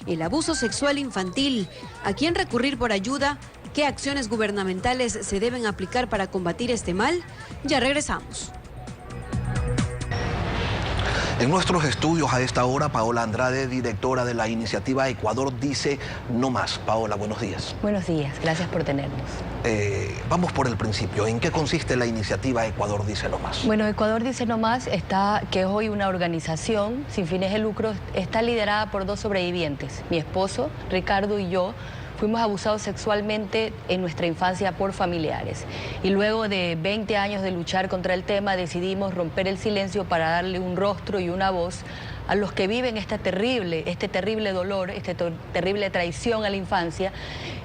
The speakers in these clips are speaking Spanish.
El abuso sexual infantil. ¿A quién recurrir por ayuda? ¿Qué acciones gubernamentales se deben aplicar para combatir este mal? Ya regresamos. En nuestros estudios a esta hora, Paola Andrade, directora de la iniciativa Ecuador Dice No Más. Paola, buenos días. Buenos días, gracias por tenernos. Vamos por el principio. ¿En qué consiste la iniciativa Ecuador Dice No Más? Bueno, Ecuador Dice No Más, que es hoy una organización sin fines de lucro, está liderada por 2 sobrevivientes. Mi esposo, Ricardo, y yo fuimos abusados sexualmente en nuestra infancia por familiares. Y luego de 20 años de luchar contra el tema, decidimos romper el silencio para darle un rostro y una voz a los que viven este terrible dolor, esta terrible traición a la infancia,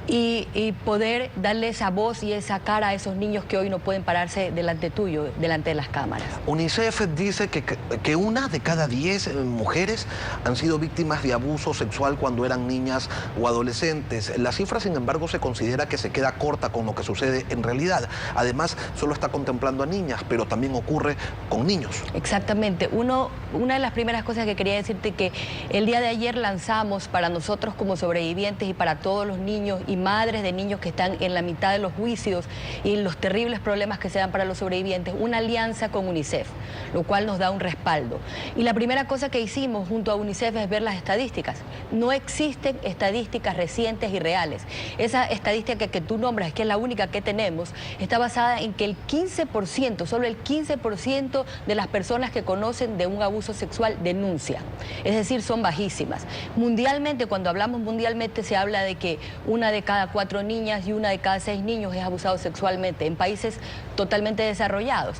y poder darle esa voz y esa cara a esos niños que hoy no pueden pararse delante tuyo, delante de las cámaras. UNICEF dice que 1 de cada 10 mujeres han sido víctimas de abuso sexual cuando eran niñas o adolescentes. La cifra, sin embargo, se considera que se queda corta con lo que sucede en realidad. Además, solo está contemplando a niñas, pero también ocurre con niños. Exactamente. Una de las primeras cosas que quería decirte que el día de ayer lanzamos para nosotros como sobrevivientes y para todos los niños y madres de niños que están en la mitad de los juicios y los terribles problemas que se dan para los sobrevivientes, una alianza con UNICEF, lo cual nos da un respaldo. Y la primera cosa que hicimos junto a UNICEF es ver las estadísticas. No existen estadísticas recientes y reales. Esa estadística que tú nombras, que es la única que tenemos, está basada en que el 15%, solo el 15% de las personas que conocen de un abuso sexual denuncia. Es decir, son bajísimas. Mundialmente, cuando hablamos mundialmente, se habla de que 1 de cada 4 niñas y 1 de cada 6 niños es abusado sexualmente en países totalmente desarrollados.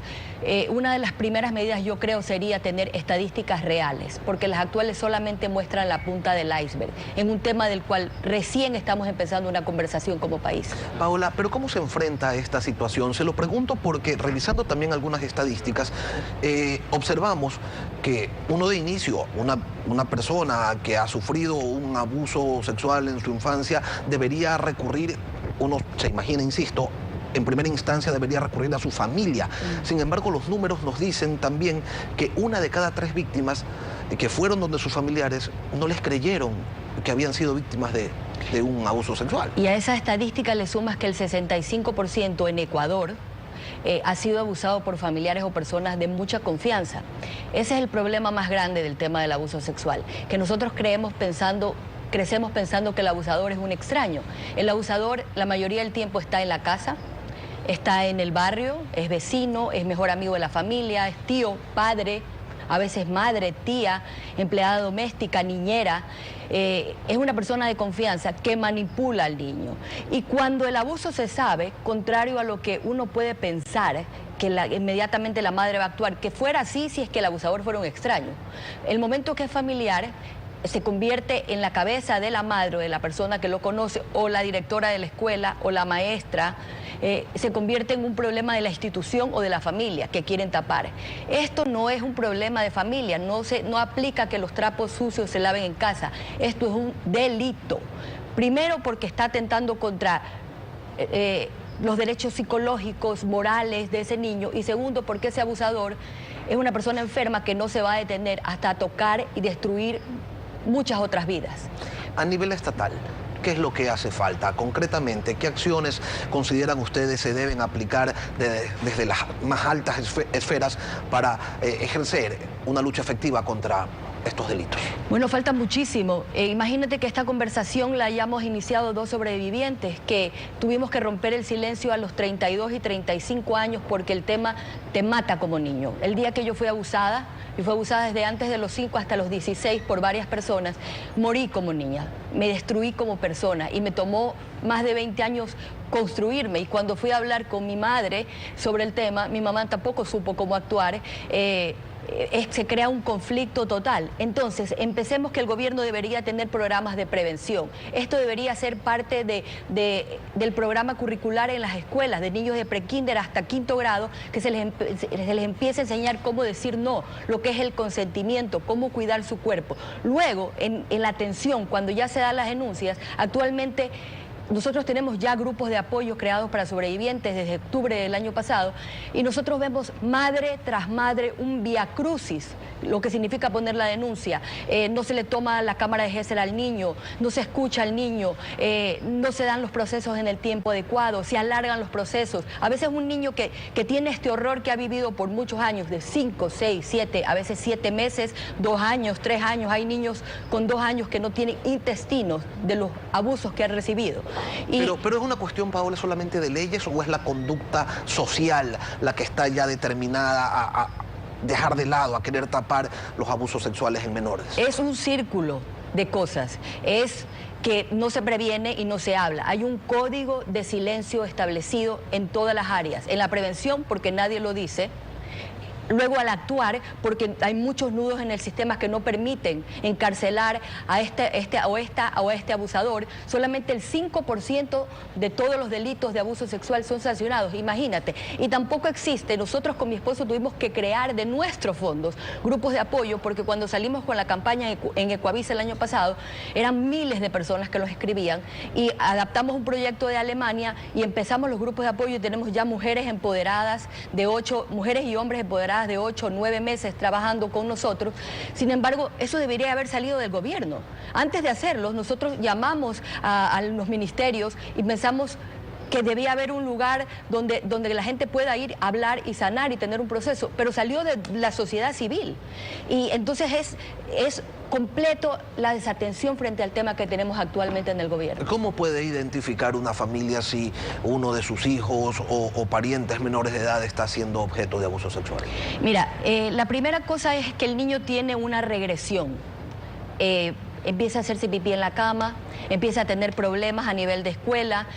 Una de las primeras medidas, yo creo, sería tener estadísticas reales, porque las actuales solamente muestran la punta del iceberg, en un tema del cual recién estamos empezando una conversación como país. Paola, ¿pero cómo se enfrenta a esta situación? Se lo pregunto porque, revisando también algunas estadísticas, observamos que uno de inicio, una persona que ha sufrido un abuso sexual en su infancia, debería recurrir, uno se imagina, insisto, en primera instancia debería recurrir a su familia. Sin embargo, los números nos dicen también que 1 de cada 3 víctimas que fueron donde sus familiares no les creyeron que habían sido víctimas de un abuso sexual. Y a esa estadística le sumas que el 65% en Ecuador ha sido abusado por familiares o personas de mucha confianza. Ese es el problema más grande del tema del abuso sexual, que nosotros crecemos pensando que el abusador es un extraño. El abusador la mayoría del tiempo está en la casa, está en el barrio, es vecino, es mejor amigo de la familia, es tío, padre, a veces madre, tía, empleada doméstica, niñera. Es una persona de confianza que manipula al niño. Y cuando el abuso se sabe, contrario a lo que uno puede pensar, que inmediatamente la madre va a actuar, que fuera así si es que el abusador fuera un extraño. El momento que es familiar, se convierte en la cabeza de la madre o de la persona que lo conoce, o la directora de la escuela, o la maestra, se convierte en un problema de la institución o de la familia que quieren tapar. Esto no es un problema de familia, no aplica que los trapos sucios se laven en casa. Esto es un delito. Primero porque está atentando contra los derechos psicológicos, morales de ese niño, y segundo porque ese abusador es una persona enferma que no se va a detener hasta tocar y destruir muchas otras vidas. A nivel estatal, ¿qué es lo que hace falta? Concretamente, ¿qué acciones consideran ustedes se deben aplicar desde las más altas esferas para ejercer una lucha efectiva contra estos delitos? Bueno, falta muchísimo. Imagínate que esta conversación la hayamos iniciado 2 sobrevivientes, que tuvimos que romper el silencio a los 32 y 35 años porque el tema te mata como niño. El día que yo fui abusada, y fue abusada desde antes de los 5 hasta los 16 por varias personas, morí como niña, me destruí como persona y me tomó más de 20 años construirme. Y cuando fui a hablar con mi madre sobre el tema, mi mamá tampoco supo cómo actuar. Se crea un conflicto total. Entonces, empecemos que el gobierno debería tener programas de prevención. Esto debería ser parte del programa curricular en las escuelas, de niños de prekinder hasta 5º grado, que se les empiece a enseñar cómo decir no, lo que es el consentimiento, cómo cuidar su cuerpo. Luego, en la atención, cuando ya se dan las denuncias, actualmente nosotros tenemos ya grupos de apoyo creados para sobrevivientes desde octubre del año pasado y nosotros vemos madre tras madre un viacrucis, lo que significa poner la denuncia. No se le toma la cámara de Gesell al niño, no se escucha al niño, no se dan los procesos en el tiempo adecuado, se alargan los procesos. A veces un niño que tiene este horror que ha vivido por muchos años, de 5, 6, 7, a veces 7 meses, 2 años, 3 años, hay niños con 2 años que no tienen intestinos de los abusos que han recibido. Pero es una cuestión, Paola, solamente de leyes o es la conducta social la que está ya determinada a dejar de lado, a querer tapar los abusos sexuales en menores? Es un círculo de cosas, es que no se previene y no se habla. Hay un código de silencio establecido en todas las áreas, en la prevención porque nadie lo dice, luego al actuar, porque hay muchos nudos en el sistema que no permiten encarcelar a este abusador. Solamente el 5% de todos los delitos de abuso sexual son sancionados, imagínate. Y tampoco existe, nosotros con mi esposo tuvimos que crear de nuestros fondos grupos de apoyo, porque cuando salimos con la campaña en Ecuavisa el año pasado, eran miles de personas que los escribían y adaptamos un proyecto de Alemania y empezamos los grupos de apoyo y tenemos ya mujeres empoderadas mujeres y hombres empoderadas de 8 o 9 meses trabajando con nosotros. Sin embargo, eso debería haber salido del gobierno. Antes de hacerlo, nosotros llamamos a los ministerios y pensamos que debía haber un lugar donde la gente pueda ir a hablar y sanar y tener un proceso, pero salió de la sociedad civil. Y entonces es completo la desatención frente al tema que tenemos actualmente en el gobierno. ¿Cómo puede identificar una familia si uno de sus hijos o parientes menores de edad está siendo objeto de abuso sexual? Mira, la primera cosa es que el niño tiene una regresión. Empieza a hacerse pipí en la cama, empieza a tener problemas a nivel de escuela,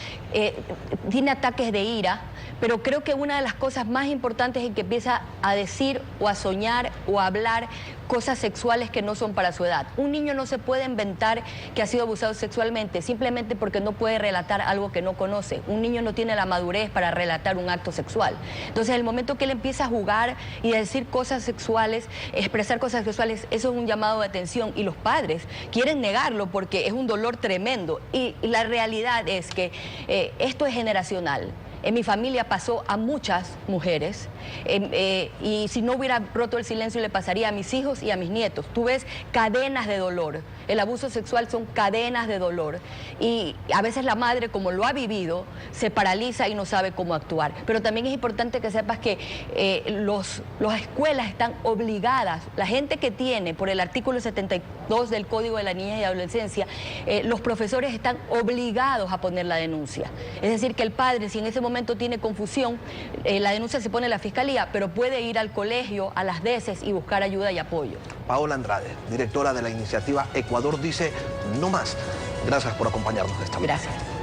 tiene ataques de ira, pero creo que una de las cosas más importantes es que empieza a decir o a soñar o a hablar cosas sexuales que no son para su edad. Un niño no se puede inventar que ha sido abusado sexualmente simplemente porque no puede relatar algo que no conoce. Un niño no tiene la madurez para relatar un acto sexual. Entonces, el momento que él empieza a jugar y a decir cosas sexuales, expresar cosas sexuales, eso es un llamado de atención y los padres quieren negarlo porque es un dolor tremendo. Y la realidad es que esto es generacional. En mi familia pasó a muchas mujeres y si no hubiera roto el silencio le pasaría a mis hijos y a mis nietos. Tú ves cadenas de dolor. El abuso sexual son cadenas de dolor y a veces la madre, como lo ha vivido, se paraliza y no sabe cómo actuar. Pero también es importante que sepas que las escuelas están obligadas, la gente que tiene por el artículo 72 del Código de la Niñez y Adolescencia, los profesores están obligados a poner la denuncia. Es decir, que el padre, si en ese momento tiene confusión, la denuncia se pone en la fiscalía, pero puede ir al colegio, a las DECES y buscar ayuda y apoyo. Paola Andrade, directora de la iniciativa Ecuador dice no más. Gracias por acompañarnos esta mañana. Gracias.